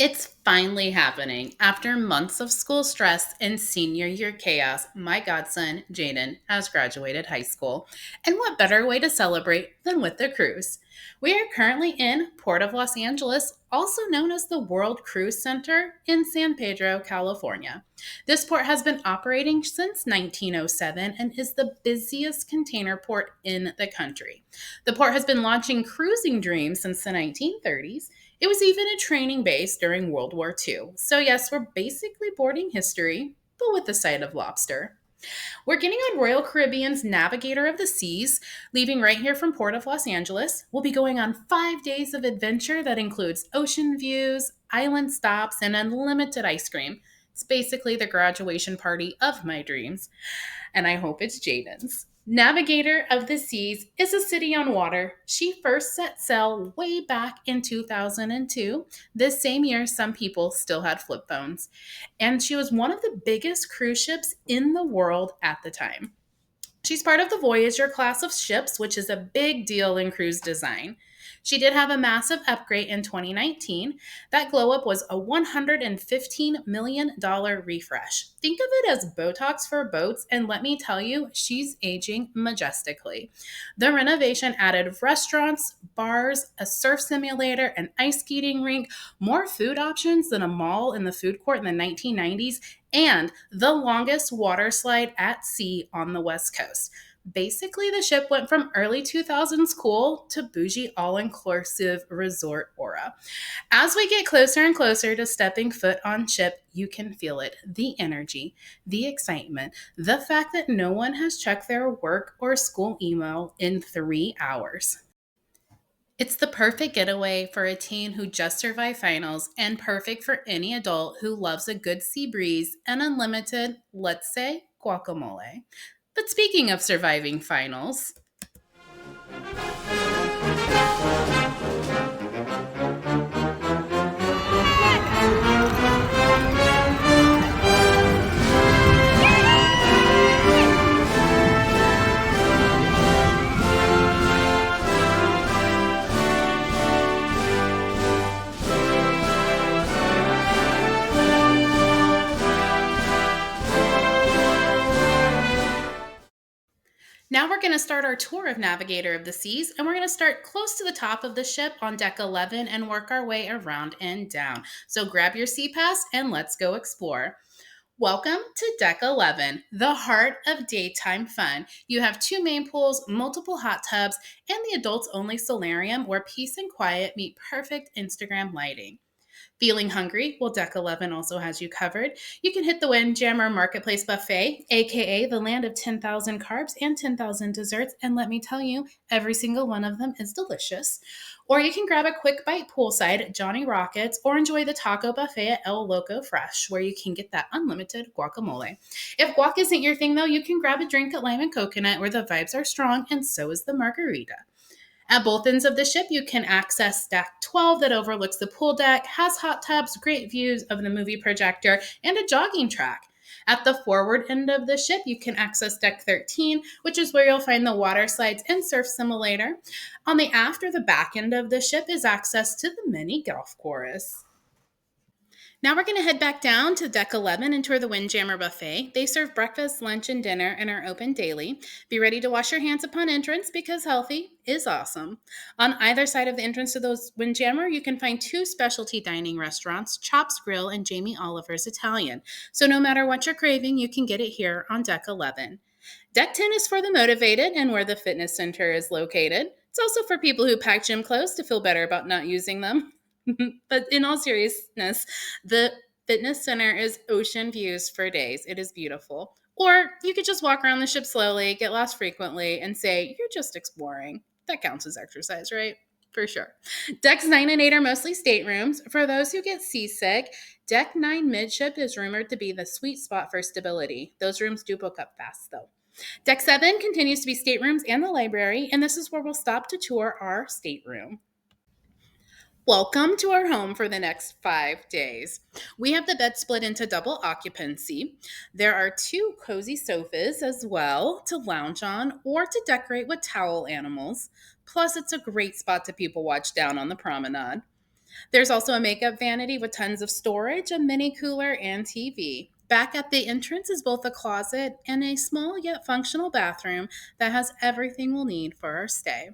It's finally happening. After months of school stress and senior year chaos, my godson, Jaden, has graduated high school. And what better way to celebrate than with a cruise? We are currently in Port of Los Angeles, also known as the World Cruise Center in San Pedro, California. This port has been operating since 1907 and is the busiest container port in the country. The port has been launching cruising dreams since the 1930s. It was even a training base during World War II. So, yes, we're basically boarding history, but with the side of lobster. We're getting on Royal Caribbean's Navigator of the Seas, leaving right here from Port of Los Angeles. We'll be going on 5 days of adventure that includes ocean views, island stops, and unlimited ice cream. It's basically the graduation party of my dreams, and I hope it's Jaden's. Navigator of the Seas is a city on water. She first set sail way back in 2002. This same year, some people still had flip phones. And she was one of the biggest cruise ships in the world at the time. She's part of the Voyager class of ships, which is a big deal in cruise design. She did have a massive upgrade in 2019. That glow up was a $115 million refresh. Think of it as Botox for boats, and let me tell you, she's aging majestically. The renovation added restaurants, bars, a surf simulator, an ice skating rink, more food options than a mall in the food court in the 1990s, and the longest water slide at sea on the West Coast. Basically, the ship went from early 2000s cool to bougie all inclusive resort aura. As we get closer and closer to stepping foot on ship, you can feel it, the energy, the excitement, the fact that no one has checked their work or school email in 3 hours. It's the perfect getaway for a teen who just survived finals and perfect for any adult who loves a good sea breeze and unlimited, let's say, guacamole. But speaking of surviving finals, now we're going to start our tour of Navigator of the Seas, and we're going to start close to the top of the ship on deck 11 and work our way around and down. So grab your sea pass and let's go explore. Welcome to Deck 11, the heart of daytime fun. You have two main pools, multiple hot tubs, and the adults only solarium where peace and quiet meet perfect Instagram lighting. Feeling hungry? Well, Deck 11 also has you covered. You can hit the Windjammer Marketplace Buffet, aka the land of 10,000 carbs and 10,000 desserts, and let me tell you, every single one of them is delicious. Or you can grab a quick bite poolside at Johnny Rockets or enjoy the taco buffet at El Loco Fresh, where you can get that unlimited guacamole. If guac isn't your thing, though, you can grab a drink at Lime and Coconut, where the vibes are strong, and so is the margarita. At both ends of the ship, you can access deck 12 that overlooks the pool deck, has hot tubs, great views of the movie projector, and a jogging track. At the forward end of the ship, you can access deck 13, which is where you'll find the water slides and surf simulator. On the aft or the back end of the ship is access to the mini golf course. Now we're going to head back down to deck 11 and tour the Windjammer Buffet. They serve breakfast, lunch, and dinner and are open daily. Be ready to wash your hands upon entrance because healthy is awesome. On either side of the entrance to those Windjammer, you can find two specialty dining restaurants, Chops Grill and Jamie Oliver's Italian. So no matter what you're craving, you can get it here on deck 11. Deck 10 is for the motivated and where the fitness center is located. It's also for people who pack gym clothes to feel better about not using them. But in all seriousness, the fitness center is ocean views for days. It is beautiful. Or you could just walk around the ship slowly, get lost frequently, and say, you're just exploring. That counts as exercise, right? For sure. Decks 9 and 8 are mostly staterooms. For those who get seasick, Deck 9 midship is rumored to be the sweet spot for stability. Those rooms do book up fast, though. Deck 7 continues to be staterooms and the library, and this is where we'll stop to tour our stateroom. Welcome to our home for the next 5 days. We have the bed split into double occupancy. There are two cozy sofas as well to lounge on or to decorate with towel animals. Plus, it's a great spot to people watch down on the promenade. There's also a makeup vanity with tons of storage, a mini cooler, and TV. Back at the entrance is both a closet and a small yet functional bathroom that has everything we'll need for our stay.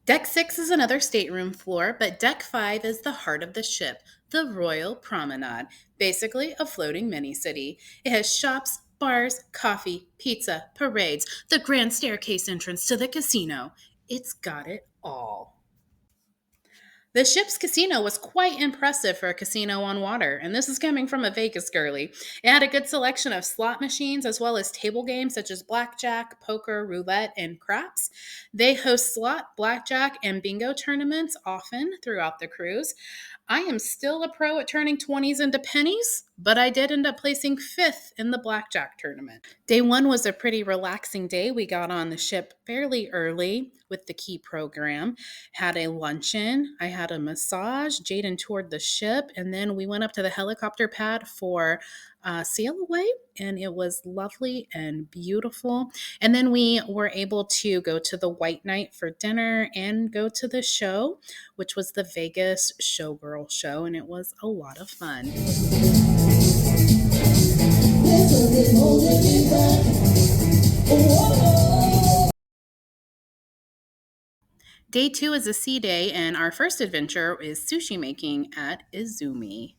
Deck 6 is another stateroom floor, but Deck 5 is the heart of the ship, the Royal Promenade, basically a floating mini city. It has shops, bars, coffee, pizza, parades, the grand staircase entrance to the casino. It's got it all. The ship's casino was quite impressive for a casino on water, and this is coming from a Vegas girly. It had a good selection of slot machines as well as table games such as blackjack, poker, roulette, and craps. They host slot, blackjack, and bingo tournaments often throughout the cruise. I am still a pro at turning 20s into pennies, but I did end up placing fifth in the blackjack tournament. Day one was a pretty relaxing day. We got on the ship fairly early with the key program, had a luncheon, I had a massage, Jaden toured the ship, and then we went up to the helicopter pad for sail away, and it was lovely and beautiful. And then we were able to go to the White Night for dinner and go to the show, which was the Vegas Showgirl show, and it was a lot of fun. Day two is a sea day, and our first adventure is sushi making at Izumi.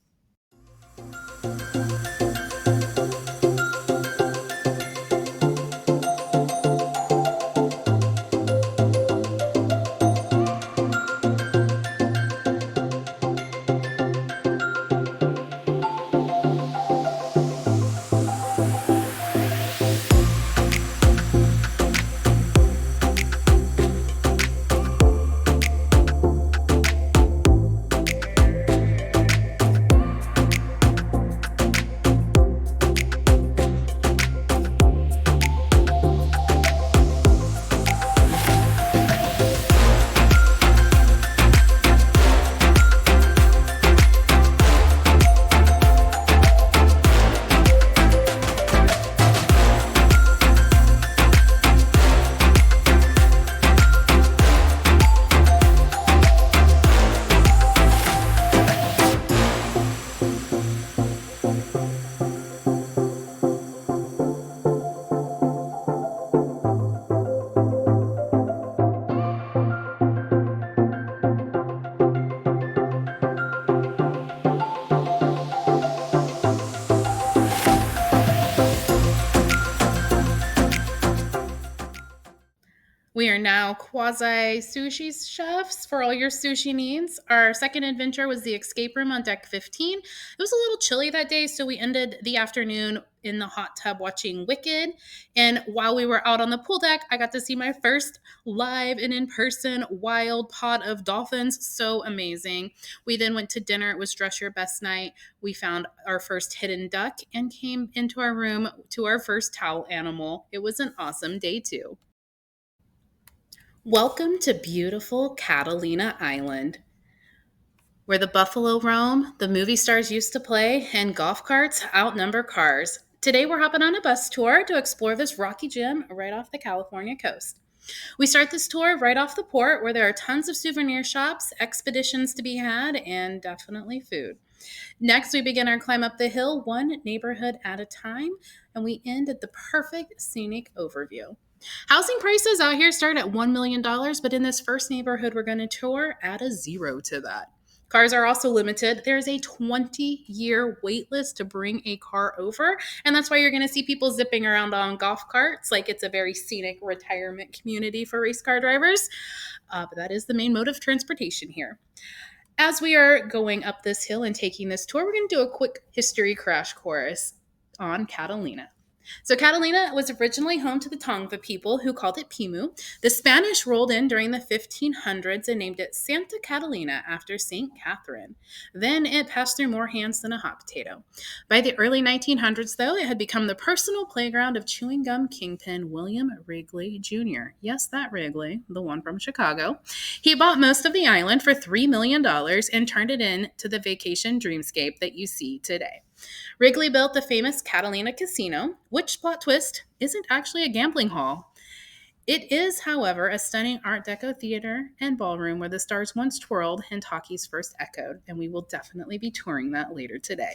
We are now quasi sushi chefs for all your sushi needs. Our second adventure was the escape room on deck 15. It was a little chilly that day, so we ended the afternoon in the hot tub watching Wicked. And while we were out on the pool deck, I got to see my first live and in person wild pod of dolphins. So amazing. We then went to dinner. It was Dress Your Best night. We found our first hidden duck and came into our room to our first towel animal. It was an awesome day, too. Welcome to beautiful Catalina Island, where the buffalo roam, the movie stars used to play, and golf carts outnumber cars. Today we're hopping on a bus tour to explore this rocky gem right off the California coast. We start this tour right off the port where there are tons of souvenir shops, expeditions to be had, and definitely food. Next, we begin our climb up the hill, one neighborhood at a time, and we end at the perfect scenic overview. Housing prices out here start at $1 million, but in this first neighborhood we're going to tour, add a zero to that. Cars are also limited. There's a 20-year wait list to bring a car over, and that's why you're going to see people zipping around on golf carts like it's a very scenic retirement community for race car drivers. But that is the main mode of transportation here. As we are going up this hill and taking this tour, we're going to do a quick history crash course on Catalina. So Catalina was originally home to the Tongva people who called it Pimu. The Spanish rolled in during the 1500s and named it Santa Catalina after St. Catherine. Then it passed through more hands than a hot potato. By the early 1900s, though, it had become the personal playground of chewing gum kingpin William Wrigley Jr. Yes, that Wrigley, the one from Chicago. He bought most of the island for $3 million and turned it into the vacation dreamscape that you see today. Wrigley built the famous Catalina Casino, which, plot twist, isn't actually a gambling hall. It is, however, a stunning Art Deco theater and ballroom where the stars once twirled and talkies first echoed, and we will definitely be touring that later today.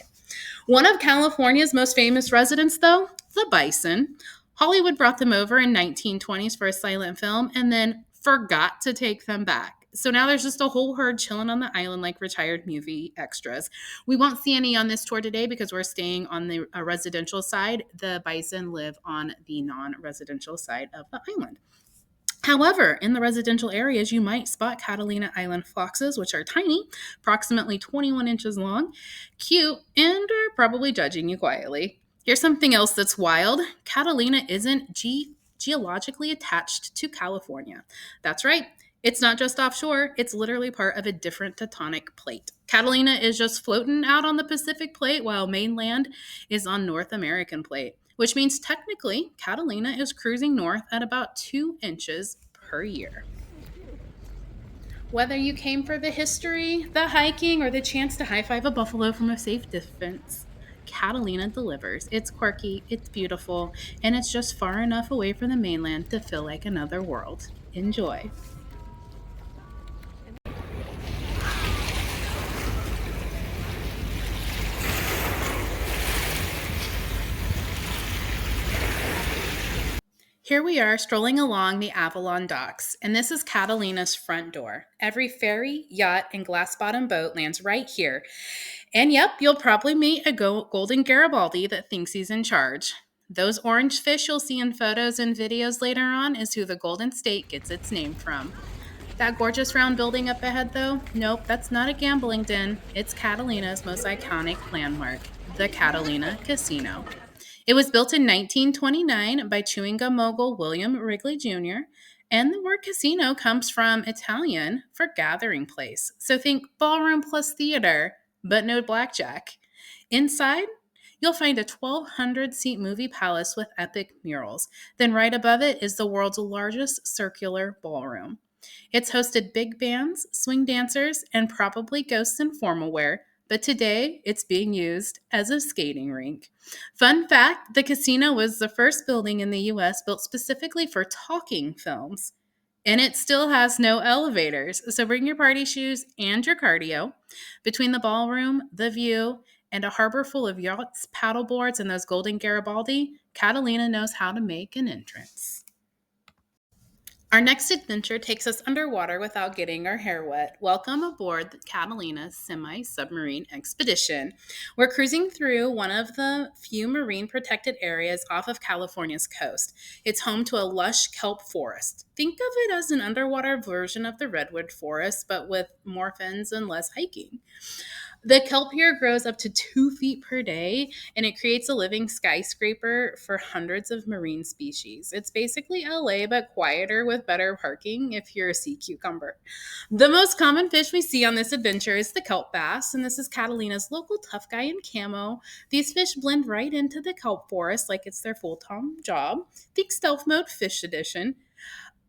One of California's most famous residents, though, the bison. Hollywood brought them over in 1920s for a silent film and then forgot to take them back. So now there's just a whole herd chilling on the island like retired movie extras. We won't see any on this tour today because we're staying on the residential side. The bison live on the non-residential side of the island. However, in the residential areas, you might spot Catalina Island foxes, which are tiny, approximately 21 inches long, cute, and are probably judging you quietly. Here's something else that's wild. Catalina isn't geologically attached to California. That's right. It's not just offshore, it's literally part of a different tectonic plate. Catalina is just floating out on the Pacific plate while mainland is on North American plate, which means technically Catalina is cruising north at about 2 inches per year. Whether you came for the history, the hiking, or the chance to high five a buffalo from a safe distance, Catalina delivers. It's quirky, it's beautiful, and it's just far enough away from the mainland to feel like another world. Enjoy. Here we are strolling along the Avalon docks, and this is Catalina's front door. Every ferry, yacht, and glass bottom boat lands right here. And yep, you'll probably meet a golden Garibaldi that thinks he's in charge. Those orange fish you'll see in photos and videos later on is who the Golden State gets its name from. That gorgeous round building up ahead, though, nope, that's not a gambling den. It's Catalina's most iconic landmark, the Catalina Casino. It was built in 1929 by chewing gum mogul William Wrigley Jr., and the word casino comes from Italian for gathering place. So think ballroom plus theater, but no blackjack. Inside, you'll find a 1,200-seat movie palace with epic murals. Then right above it is the world's largest circular ballroom. It's hosted big bands, swing dancers, and probably ghosts in formal wear, but today it's being used as a skating rink. Fun fact, the casino was the first building in the US built specifically for talking films. And it still has no elevators, so bring your party shoes and your cardio. Between the ballroom, the view, and a harbor full of yachts, paddleboards, and those golden Garibaldi, Catalina knows how to make an entrance. Our next adventure takes us underwater without getting our hair wet. Welcome aboard the Catalina semi-submarine expedition. We're cruising through one of the few marine protected areas off of California's coast. It's home to a lush kelp forest. Think of it as an underwater version of the redwood forest, but with more fins and less hiking. The kelp here grows up to 2 feet per day, and it creates a living skyscraper for hundreds of marine species. It's basically LA, but quieter with better parking if you're a sea cucumber. The most common fish we see on this adventure is the kelp bass, and this is Catalina's local tough guy in camo. These fish blend right into the kelp forest like it's their full-time job. Think stealth mode fish edition.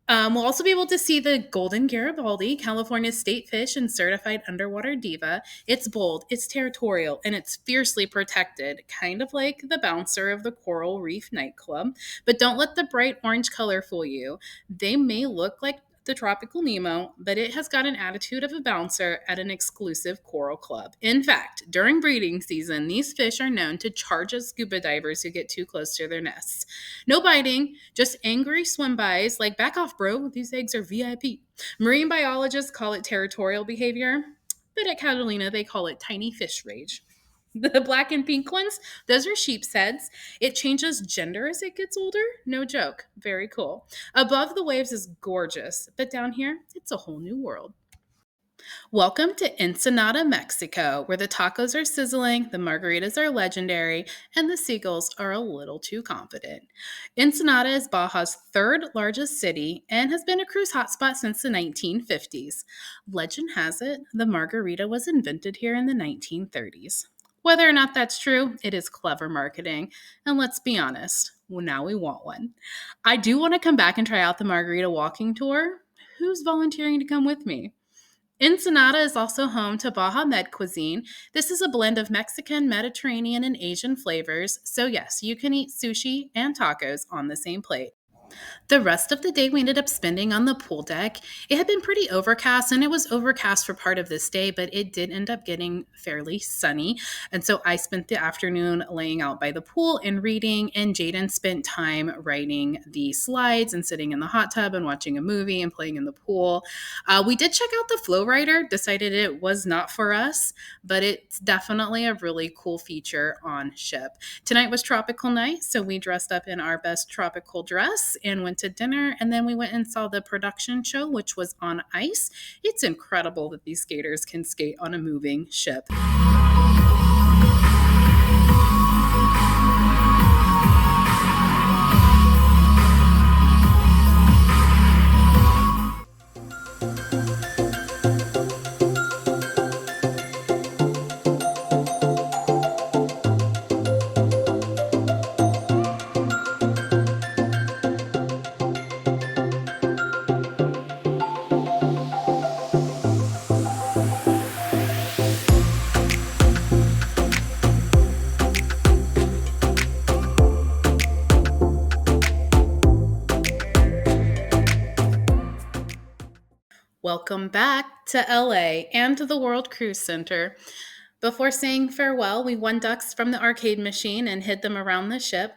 We'll also be able to see the golden Garibaldi, California's state fish and certified underwater diva. It's bold, it's territorial, and it's fiercely protected, kind of like the bouncer of the Coral Reef nightclub. But don't let the bright orange color fool you. They may look like the Tropical Nemo, but it has got an attitude of a bouncer at an exclusive coral club. In fact, during breeding season, these fish are known to charge at scuba divers who get too close to their nests. No biting, just angry swim bys like, back off, bro, these eggs are VIP. Marine biologists call it territorial behavior, but at Catalina, they call it tiny fish rage. The black and pink ones, those are sheep's heads. It changes gender as it gets older. No joke. Very cool. Above the waves is gorgeous, but down here, it's a whole new world. Welcome to Ensenada, Mexico, where the tacos are sizzling, the margaritas are legendary, and the seagulls are a little too confident. Ensenada is Baja's third largest city and has been a cruise hotspot since the 1950s. Legend has it, the margarita was invented here in the 1930s. Whether or not that's true, it is clever marketing. And let's be honest, well, now we want one. I do want to come back and try out the margarita walking tour. Who's volunteering to come with me? Ensenada is also home to Baja Med cuisine. This is a blend of Mexican, Mediterranean, and Asian flavors. So yes, you can eat sushi and tacos on the same plate. The rest of the day we ended up spending on the pool deck. It had been pretty overcast, and it was overcast for part of this day, but it did end up getting fairly sunny. And so I spent the afternoon laying out by the pool and reading, and Jaden spent time writing the slides and sitting in the hot tub and watching a movie and playing in the pool. We did check out the flow rider, decided it was not for us, but it's definitely a really cool feature on ship. Tonight was tropical night, so we dressed up in our best tropical dress and went to dinner, and then we went and saw the production show, which was on ice. It's incredible that these skaters can skate on a moving ship. Welcome back to LA and to the World Cruise Center. Before saying farewell, we won ducks from the arcade machine and hid them around the ship.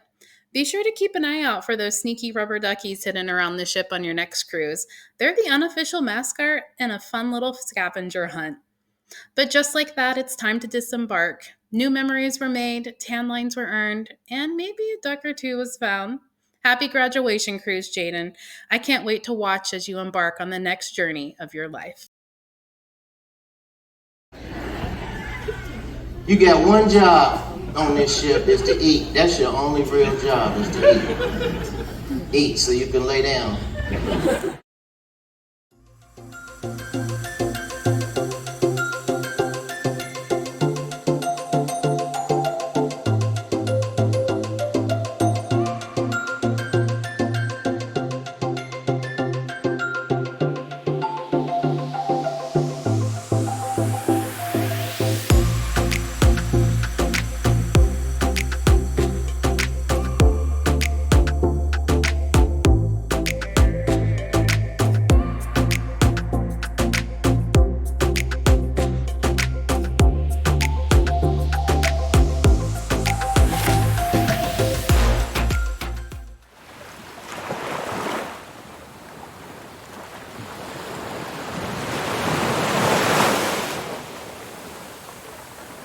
Be sure to keep an eye out for those sneaky rubber duckies hidden around the ship on your next cruise. They're the unofficial mascot and a fun little scavenger hunt. But just like that, it's time to disembark. New memories were made, tan lines were earned, and maybe a duck or two was found. Happy graduation cruise, Jaden. I can't wait to watch as you embark on the next journey of your life. You got one job on this ship, is to eat. That's your only real job, is to eat. Eat so you can lay down.